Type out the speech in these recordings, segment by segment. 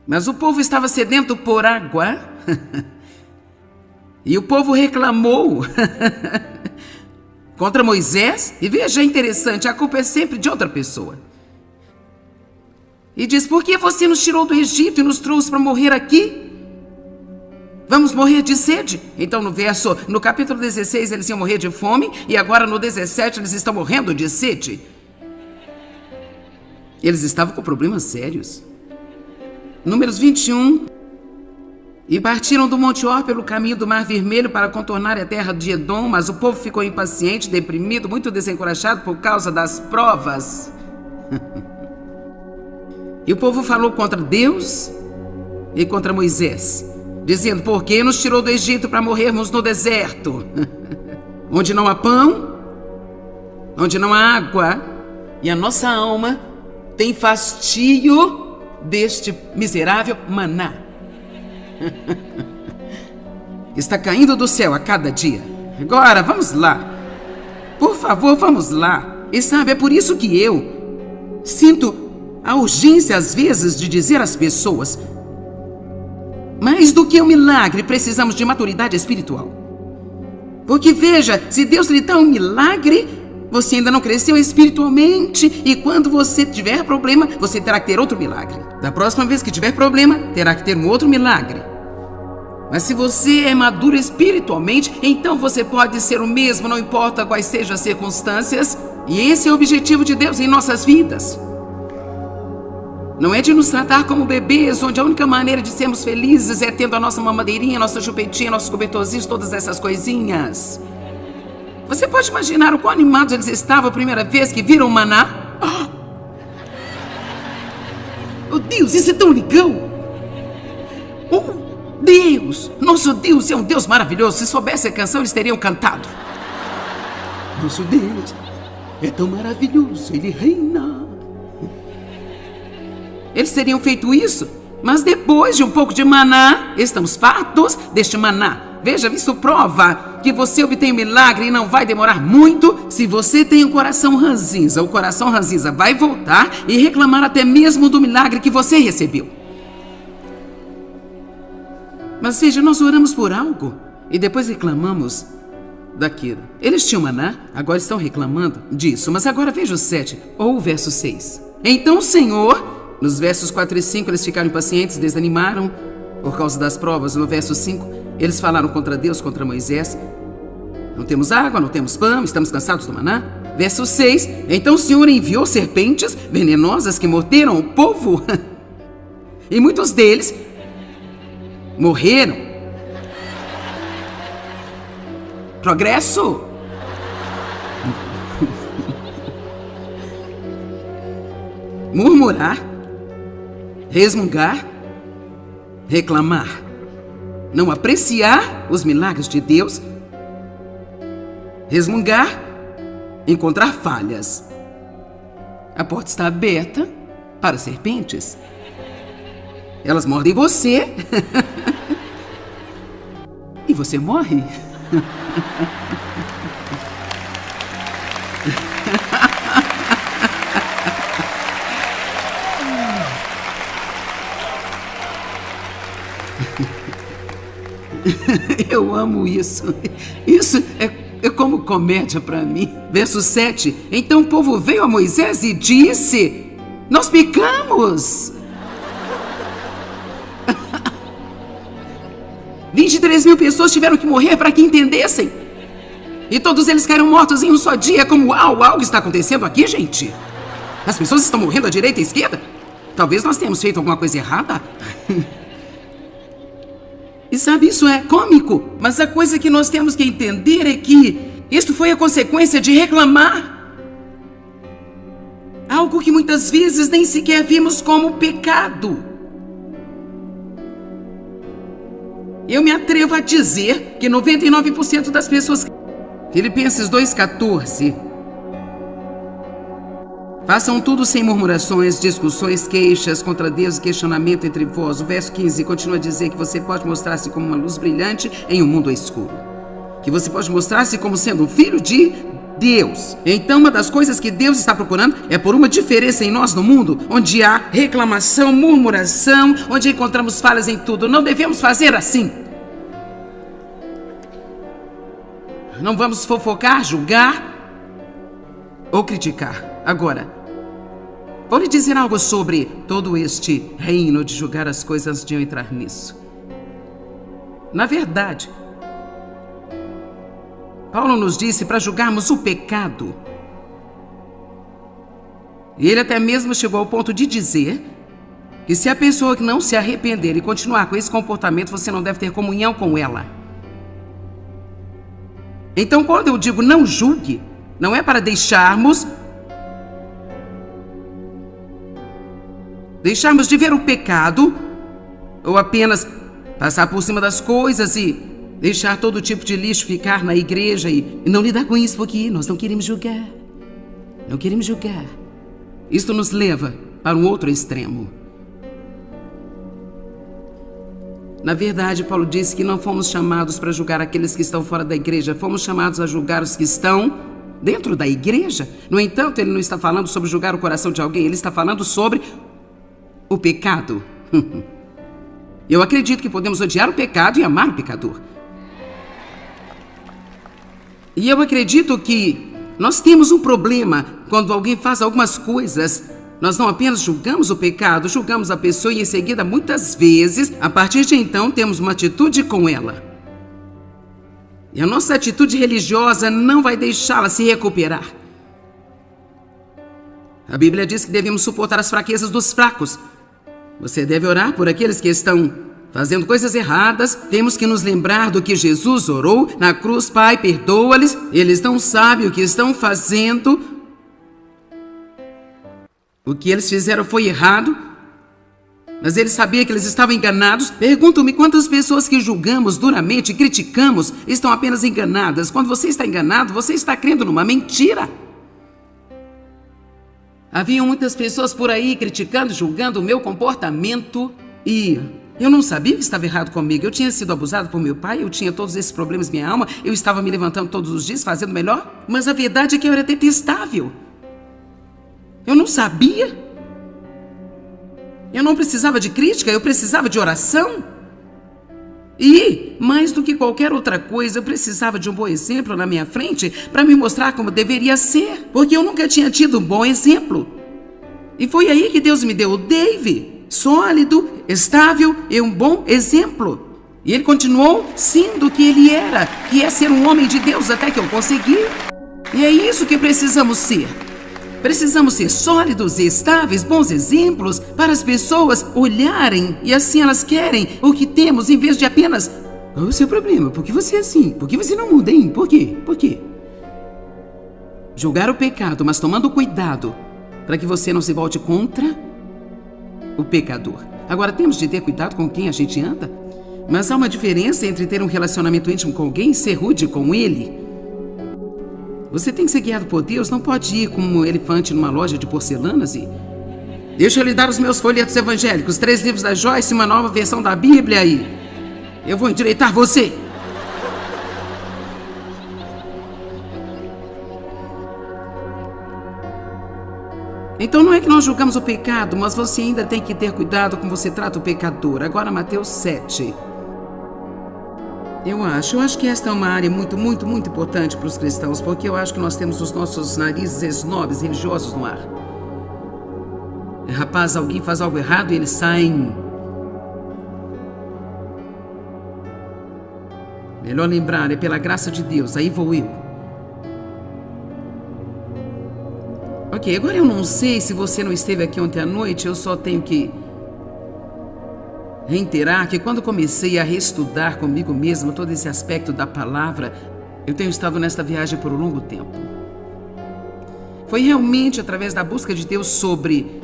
Mas o povo estava sedento por água e o povo reclamou contra Moisés. E veja, é interessante, a culpa é sempre de outra pessoa. E diz: por que você nos tirou do Egito e nos trouxe para morrer aqui? Vamos morrer de sede? Então no capítulo 16 eles iam morrer de fome, e agora no 17 eles estão morrendo de sede. Eles estavam com problemas sérios. Números 21. E partiram do Monte Or pelo caminho do Mar Vermelho para contornar a terra de Edom, mas o povo ficou impaciente, deprimido, muito desencorajado por causa das provas. E o povo falou contra Deus e contra Moisés, dizendo: por que nos tirou do Egito para morrermos no deserto? Onde não há pão, onde não há água, e a nossa alma tem fastio deste miserável maná. Está caindo do céu a cada dia. Agora, vamos lá. Por favor, vamos lá. E sabe, é por isso que eu sinto a urgência, às vezes, de dizer às pessoas: mais do que um milagre, precisamos de maturidade espiritual. Porque veja, se Deus lhe dá um milagre, você ainda não cresceu espiritualmente, e quando você tiver problema, você terá que ter outro milagre. Da próxima vez que tiver problema, terá que ter um outro milagre. Mas se você é maduro espiritualmente, então você pode ser o mesmo, não importa quais sejam as circunstâncias. E esse é o objetivo de Deus em nossas vidas. Não é de nos tratar como bebês, onde a única maneira de sermos felizes é tendo a nossa mamadeirinha, nossa chupetinha, nossos cobertorzinhos, todas essas coisinhas. Você pode imaginar o quão animados eles estavam a primeira vez que viram o maná? Oh Deus, isso é tão legal! Oh Deus, nosso Deus é um Deus maravilhoso. Se soubesse a canção, eles teriam cantado. Nosso Deus é tão maravilhoso, Ele reina. Eles teriam feito isso, mas depois de um pouco de maná, estamos fartos deste maná. Veja, isso prova que você obtém um milagre e não vai demorar muito se você tem um coração ranzinza. O coração ranzinza vai voltar e reclamar até mesmo do milagre que você recebeu. Mas veja, nós oramos por algo e depois reclamamos daquilo. Eles tinham maná, agora estão reclamando disso. Mas agora veja o 7 ou o verso 6. Então o Senhor, nos versos 4 e 5, eles ficaram impacientes, desanimaram por causa das provas. No verso 5, eles falaram contra Deus, contra Moisés: não temos água, não temos pão, estamos cansados do maná. Verso 6, então o Senhor enviou serpentes venenosas que morderam o povo e muitos deles morreram. Progresso. Murmurar, resmungar, reclamar, não apreciar os milagres de Deus, resmungar, encontrar falhas. A porta está aberta para serpentes. Elas mordem você e você morre. Eu amo isso. Isso é como comédia para mim. Verso 7. Então o povo veio a Moisés e disse: nós pecamos. 23.000 pessoas tiveram que morrer para que entendessem. E todos eles caíram mortos em um só dia. Como algo está acontecendo aqui, gente? As pessoas estão morrendo à direita e à esquerda. Talvez nós tenhamos feito alguma coisa errada. E sabe, isso é cômico, mas a coisa que nós temos que entender é que isto foi a consequência de reclamar. Algo que muitas vezes nem sequer vimos como pecado. Eu me atrevo a dizer que 99% das pessoas... Filipenses 2,14. Façam tudo sem murmurações, discussões, queixas contra Deus e questionamento entre vós. O verso 15 continua a dizer que você pode mostrar-se como uma luz brilhante em um mundo escuro. Que você pode mostrar-se como sendo um filho de Deus. Então, uma das coisas que Deus está procurando é por uma diferença em nós no mundo, onde há reclamação, murmuração, onde encontramos falhas em tudo. Não devemos fazer assim. Não vamos fofocar, julgar ou criticar. Agora, vou lhe dizer algo sobre todo este reino de julgar as coisas antes de eu entrar nisso. Na verdade, Paulo nos disse para julgarmos o pecado. E ele até mesmo chegou ao ponto de dizer que se a pessoa que não se arrepender e continuar com esse comportamento, você não deve ter comunhão com ela. Então, quando eu digo não julgue, não é para deixarmos de ver o pecado ou apenas passar por cima das coisas e deixar todo tipo de lixo ficar na igreja e não lidar com isso, porque nós não queremos julgar. Não queremos julgar. Isto nos leva para um outro extremo. Na verdade, Paulo disse que não fomos chamados para julgar aqueles que estão fora da igreja, fomos chamados a julgar os que estão dentro da igreja. No entanto, ele não está falando sobre julgar o coração de alguém, ele está falando sobre o pecado. Eu acredito que podemos odiar o pecado e amar o pecador. E eu acredito que nós temos um problema quando alguém faz algumas coisas. Nós não apenas julgamos o pecado, julgamos a pessoa e em seguida, muitas vezes, a partir de então, temos uma atitude com ela. E a nossa atitude religiosa não vai deixá-la se recuperar. A Bíblia diz que devemos suportar as fraquezas dos fracos. Você deve orar por aqueles que estão fazendo coisas erradas. Temos que nos lembrar do que Jesus orou na cruz. Pai, perdoa-lhes, eles não sabem o que estão fazendo. O que eles fizeram foi errado, mas ele sabia que eles estavam enganados. Pergunto-me quantas pessoas que julgamos duramente, criticamos, estão apenas enganadas. Quando você está enganado, você está crendo numa mentira. Haviam muitas pessoas por aí criticando, julgando o meu comportamento e eu não sabia que estava errado comigo. Eu tinha sido abusado por meu pai, eu tinha todos esses problemas em minha alma, eu estava me levantando todos os dias, fazendo melhor, mas a verdade é que eu era detestável. Eu não sabia. Eu não precisava de crítica, eu precisava de oração. E, mais do que qualquer outra coisa, eu precisava de um bom exemplo na minha frente para me mostrar como deveria ser, porque eu nunca tinha tido um bom exemplo. E foi aí que Deus me deu o Dave, sólido, estável e um bom exemplo. E ele continuou sendo o que ele era, que é ser um homem de Deus até que eu consegui. E é isso que precisamos ser. Precisamos ser sólidos e estáveis, bons exemplos para as pessoas olharem e assim elas querem o que temos em vez de apenas: qual é o seu problema? Por que você é assim? Por que você não muda, hein? Por quê? Por quê? Julgar o pecado, mas tomando cuidado para que você não se volte contra o pecador. Agora, temos de ter cuidado com quem a gente anda, mas há uma diferença entre ter um relacionamento íntimo com alguém e ser rude com ele. Você tem que ser guiado por Deus, não pode ir como um elefante numa loja de porcelanas e... Deixa eu lhe dar os meus folhetos evangélicos, 3 livros da Joyce e uma nova versão da Bíblia aí. Eu vou endireitar você. Então não é que nós julgamos o pecado, mas você ainda tem que ter cuidado como você trata o pecador. Agora Mateus 7. Eu acho que esta é uma área muito importante para os cristãos, porque eu acho que nós temos os nossos narizes esnobres religiosos no ar. Rapaz, alguém faz algo errado e eles saem. Melhor lembrar, é pela graça de Deus, aí vou eu. Ok, agora eu não sei se você não esteve aqui ontem à noite, eu só tenho que reiterar que quando comecei a reestudar comigo mesmo todo esse aspecto da palavra, eu tenho estado nesta viagem por um longo tempo. Foi realmente através da busca de Deus sobre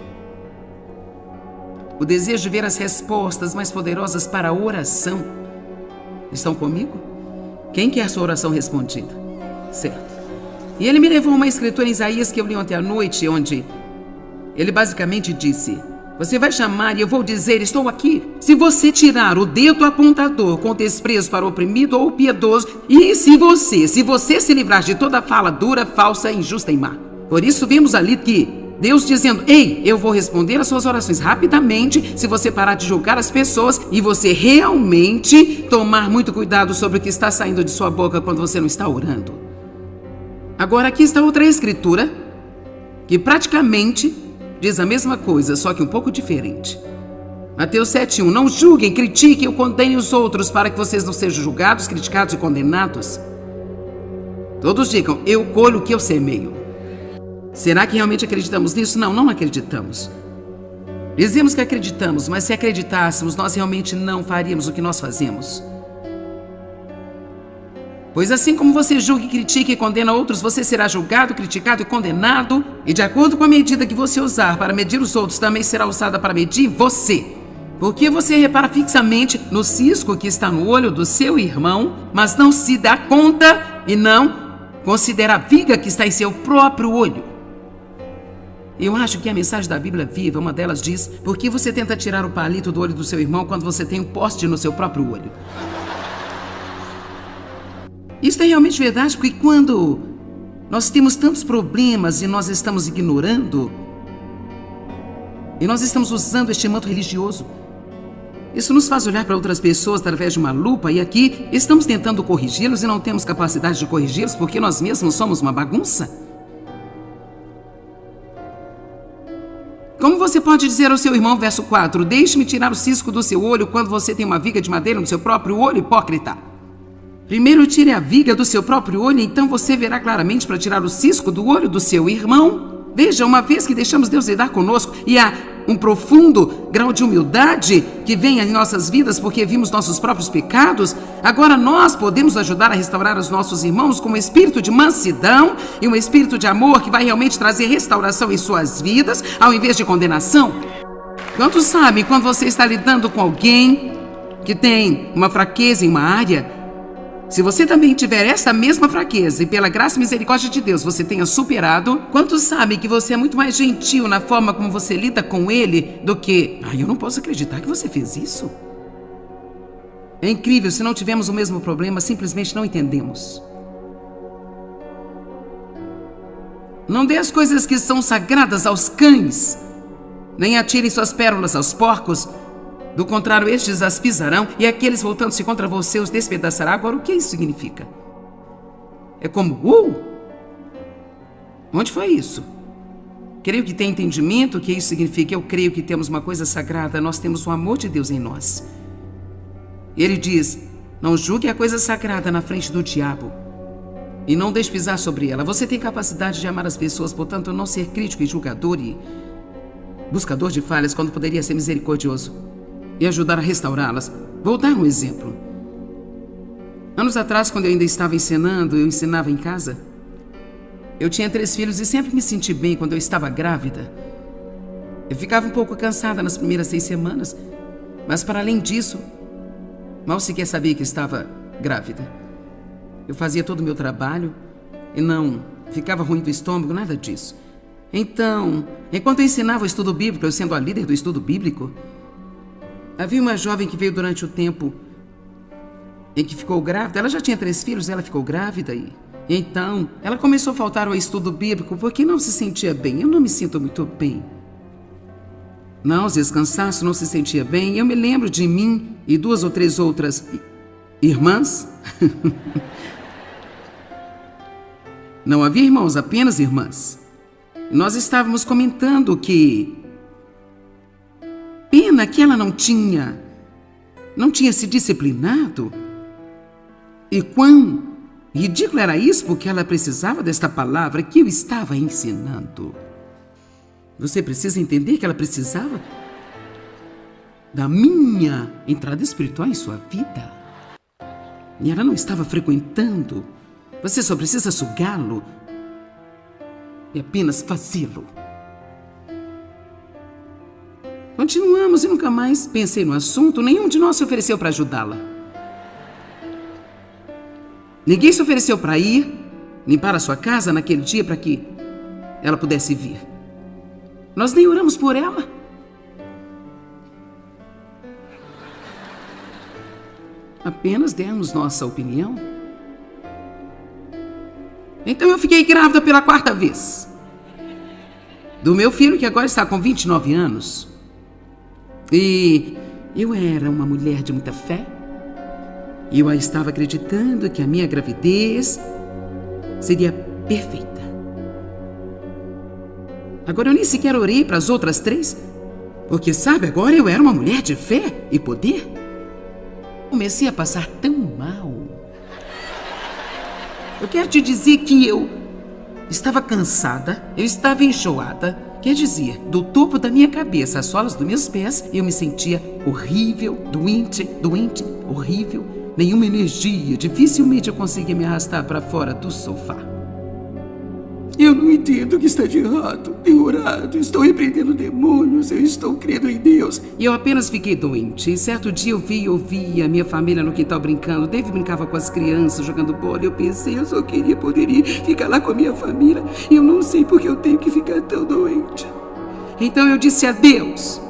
o desejo de ver as respostas mais poderosas para a oração. Estão comigo? Quem quer a sua oração respondida? Certo. E ele me levou a uma escritura em Isaías que eu li ontem à noite, onde ele basicamente disse: Você vai chamar e eu vou dizer: estou aqui. Se você tirar o dedo apontador com desprezo para o oprimido ou o piedoso, e se você se livrar de toda fala dura, falsa, injusta e má. Por isso vimos ali que Deus dizendo: ei, eu vou responder as suas orações rapidamente se você parar de julgar as pessoas e você realmente tomar muito cuidado sobre o que está saindo de sua boca quando você não está orando. Agora aqui está outra escritura que praticamente diz a mesma coisa, só que um pouco diferente. Mateus 7:1. Não julguem, critiquem ou condenem os outros para que vocês não sejam julgados, criticados e condenados. Todos digam: eu colho o que eu semeio. Será que realmente acreditamos nisso? Não, não acreditamos. Dizemos que acreditamos, mas se acreditássemos, nós realmente não faríamos o que nós fazemos. Pois assim como você julga, critica e condena outros, você será julgado, criticado e condenado. E de acordo com a medida que você usar para medir os outros, também será usada para medir você. Porque você repara fixamente no cisco que está no olho do seu irmão, mas não se dá conta e não considera a viga que está em seu próprio olho. Eu acho que a mensagem da Bíblia Viva, uma delas diz: por que você tenta tirar o palito do olho do seu irmão quando você tem um poste no seu próprio olho? Isso é realmente verdade, porque quando nós temos tantos problemas e nós estamos ignorando, e nós estamos usando este manto religioso, isso nos faz olhar para outras pessoas através de uma lupa, e aqui estamos tentando corrigi-los e não temos capacidade de corrigi-los porque nós mesmos somos uma bagunça. Como você pode dizer ao seu irmão, verso 4, deixe-me tirar o cisco do seu olho quando você tem uma viga de madeira no seu próprio olho, hipócrita? Primeiro tire a viga do seu próprio olho, então você verá claramente para tirar o cisco do olho do seu irmão. Veja, uma vez que deixamos Deus lidar conosco e há um profundo grau de humildade que vem em nossas vidas porque vimos nossos próprios pecados, agora nós podemos ajudar a restaurar os nossos irmãos com um espírito de mansidão e um espírito de amor que vai realmente trazer restauração em suas vidas, ao invés de condenação. Quantos sabem, quando você está lidando com alguém que tem uma fraqueza em uma área, se você também tiver essa mesma fraqueza e pela graça e misericórdia de Deus você tenha superado, quantos sabem que você é muito mais gentil na forma como você lida com ele do que: eu não posso acreditar que você fez isso. É incrível, se não tivermos o mesmo problema, simplesmente não entendemos. Não dê as coisas que são sagradas aos cães, nem atirem suas pérolas aos porcos. Do contrário, estes as pisarão e aqueles voltando-se contra você os despedaçará. Agora, o que isso significa? É como, onde foi isso? Creio que tem entendimento o que isso significa. Eu creio que temos uma coisa sagrada, nós temos o amor de Deus em nós. Ele diz: não julgue a coisa sagrada na frente do diabo e não deixe pisar sobre ela. Você tem capacidade de amar as pessoas, portanto, não ser crítico e julgador e buscador de falhas quando poderia ser misericordioso e ajudar a restaurá-las. Vou dar um exemplo. Anos atrás, quando eu ainda estava ensinando, eu ensinava em casa. Eu tinha 3 filhos e sempre me senti bem quando eu estava grávida. Eu ficava um pouco cansada nas primeiras 6 semanas, mas para além disso, mal sequer sabia que estava grávida. Eu fazia todo o meu trabalho e não ficava ruim do estômago, nada disso. Então, enquanto eu ensinava o estudo bíblico, eu sendo a líder do estudo bíblico, havia uma jovem que veio durante o tempo em que ficou grávida. Ela já tinha 3 filhos, ela ficou grávida e então ela começou a faltar ao estudo bíblico porque não se sentia bem. Eu não me sinto muito bem. Náuseas, cansaço, não se sentia bem. Eu me lembro de mim e 2 ou 3 outras irmãs. Não havia irmãos, apenas irmãs. E nós estávamos comentando que pena que ela não tinha se disciplinado. E quão ridículo era isso, porque ela precisava desta palavra que eu estava ensinando. Você precisa entender que ela precisava da minha entrada espiritual em sua vida. E ela não estava frequentando. Você só precisa sugá-lo e apenas fazê-lo. Continuamos e nunca mais pensei no assunto. Nenhum de nós se ofereceu para ajudá-la. Ninguém se ofereceu para ir limpar a sua casa naquele dia para que ela pudesse vir. Nós nem oramos por ela. Apenas demos nossa opinião. Então eu fiquei grávida pela 4ª vez. Do meu filho, que agora está com 29 anos. E eu era uma mulher de muita fé. E eu estava acreditando que a minha gravidez seria perfeita. Agora eu nem sequer orei para as outras 3, porque, sabe, agora eu era uma mulher de fé e poder. Comecei a passar tão mal. Eu quero te dizer que eu estava cansada, eu estava enjoada. Quer dizer, do topo da minha cabeça às solas dos meus pés, eu me sentia horrível, doente, horrível. Nenhuma energia, dificilmente eu conseguia me arrastar para fora do sofá. Eu não entendo o que está de errado. Tenho orado, estou repreendendo demônios, eu estou crendo em Deus. E eu apenas fiquei doente. E certo dia eu ouvi a minha família no quintal brincando. Dave brincava com as crianças, jogando bola. Eu pensei, eu só queria poder ir ficar lá com a minha família. E eu não sei porque eu tenho que ficar tão doente. Então eu disse a Deus.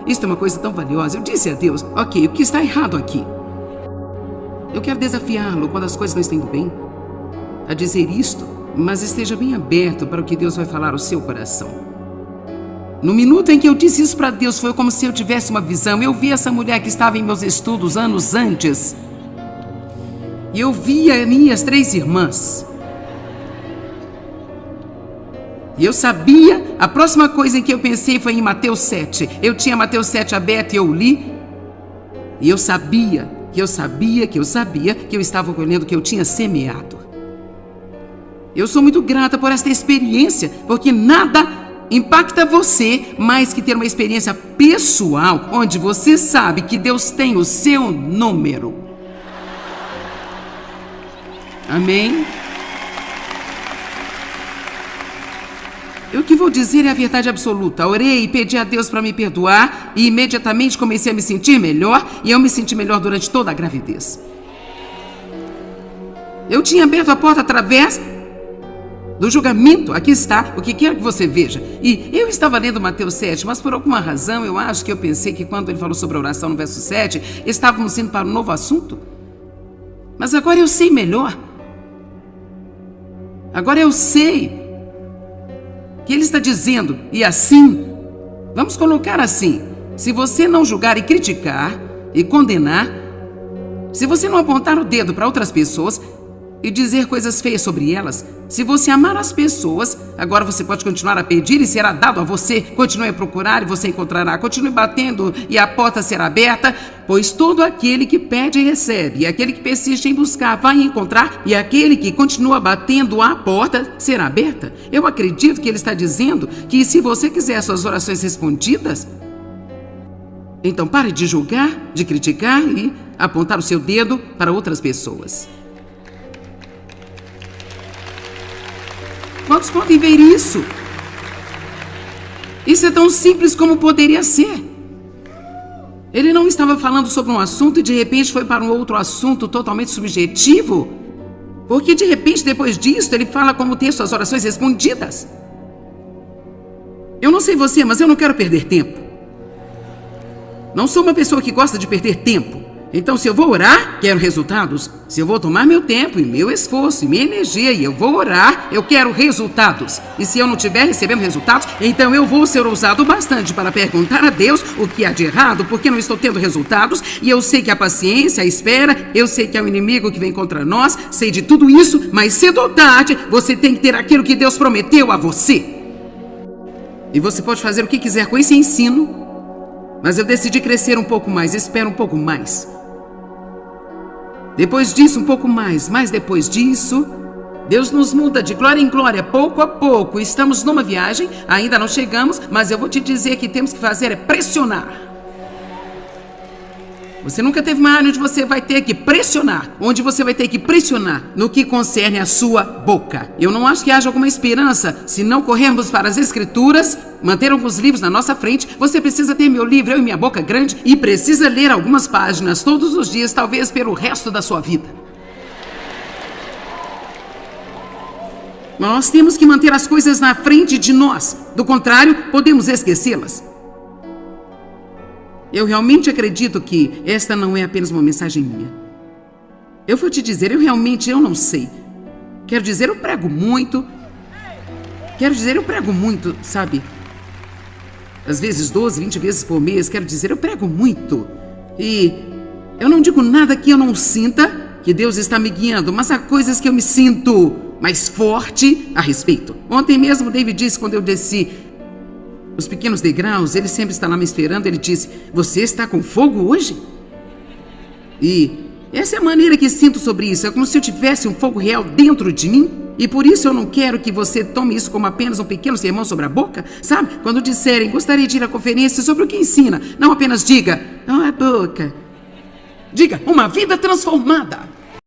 Isso é uma coisa tão valiosa. Eu disse a Deus, ok, o que está errado aqui? Eu quero desafiá-lo quando as coisas não estão indo bem a dizer isto, mas esteja bem aberto para o que Deus vai falar ao seu coração. No minuto em que eu disse isso para Deus, foi como se eu tivesse uma visão. Eu vi essa mulher que estava em meus estudos anos antes. E eu vi as minhas 3 irmãs. E eu sabia, a próxima coisa em que eu pensei foi em Mateus 7. Eu tinha Mateus 7 aberto e eu li. E eu sabia que eu estava colhendo o que eu tinha semeado. Eu sou muito grata por esta experiência, porque nada impacta você mais que ter uma experiência pessoal, onde você sabe que Deus tem o seu número. Amém? O que vou dizer é a verdade absoluta. Orei e pedi a Deus para me perdoar e imediatamente comecei a me sentir melhor, e eu me senti melhor durante toda a gravidez. Eu tinha aberto a porta através do julgamento. Aqui está, o que quero que você veja. E eu estava lendo Mateus 7, mas por alguma razão eu acho que eu pensei que quando ele falou sobre a oração no verso 7, estávamos indo para um novo assunto. Mas agora eu sei melhor. Agora eu sei que ele está dizendo, e assim, vamos colocar assim, se você não julgar e criticar e condenar, se você não apontar o dedo para outras pessoas e dizer coisas feias sobre elas, se você amar as pessoas, agora você pode continuar a pedir e será dado a você. Continue a procurar e você encontrará. Continue batendo e a porta será aberta, pois todo aquele que pede recebe, e aquele que persiste em buscar vai encontrar, e aquele que continua batendo a porta será aberta. Eu acredito que ele está dizendo que se você quiser suas orações respondidas, então pare de julgar, de criticar e apontar o seu dedo para outras pessoas. Quantos podem ver isso? Isso é tão simples como poderia ser. Ele não estava falando sobre um assunto e de repente foi para um outro assunto totalmente subjetivo, porque de repente depois disso ele fala como ter suas orações respondidas. Eu não sei você, mas eu não quero perder tempo. Não sou uma pessoa que gosta de perder tempo. Então, se eu vou orar, quero resultados. Se eu vou tomar meu tempo e meu esforço e minha energia e eu vou orar, eu quero resultados. E se eu não estiver recebendo resultados, então eu vou ser ousado bastante para perguntar a Deus o que há de errado, porque não estou tendo resultados. E eu sei que a paciência, a espera, eu sei que é o inimigo que vem contra nós, sei de tudo isso, mas cedo ou tarde você tem que ter aquilo que Deus prometeu a você. E você pode fazer o que quiser com esse ensino, mas eu decidi crescer um pouco mais, espero um pouco mais. Depois disso, um pouco mais, mas depois disso, Deus nos muda de glória em glória, pouco a pouco. Estamos numa viagem, ainda não chegamos, mas eu vou te dizer que temos que fazer é pressionar. Você nunca teve uma área onde você vai ter que pressionar, no que concerne a sua boca. Eu não acho que haja alguma esperança se não corrermos para as Escrituras, manter alguns livros na nossa frente. Você precisa ter meu livro, Eu e Minha Boca Grande, e precisa ler algumas páginas todos os dias, talvez pelo resto da sua vida. Nós temos que manter as coisas na frente de nós, do contrário, podemos esquecê-las. Eu realmente acredito que esta não é apenas uma mensagem minha. Eu vou te dizer, eu não sei. Quero dizer, eu prego muito, sabe? Às vezes 12, 20 vezes por mês, quero dizer, eu prego muito. E eu não digo nada que eu não sinta que Deus está me guiando, mas há coisas que eu me sinto mais forte a respeito. Ontem mesmo David disse, quando eu desci os pequenos degraus, ele sempre está lá me esperando, ele disse, você está com fogo hoje? E essa é a maneira que sinto sobre isso, é como se eu tivesse um fogo real dentro de mim. E por isso eu não quero que você tome isso como apenas um pequeno sermão sobre a boca, sabe? Quando disserem, gostaria de ir à conferência sobre o que ensina, não apenas diga, a boca. Diga, uma vida transformada.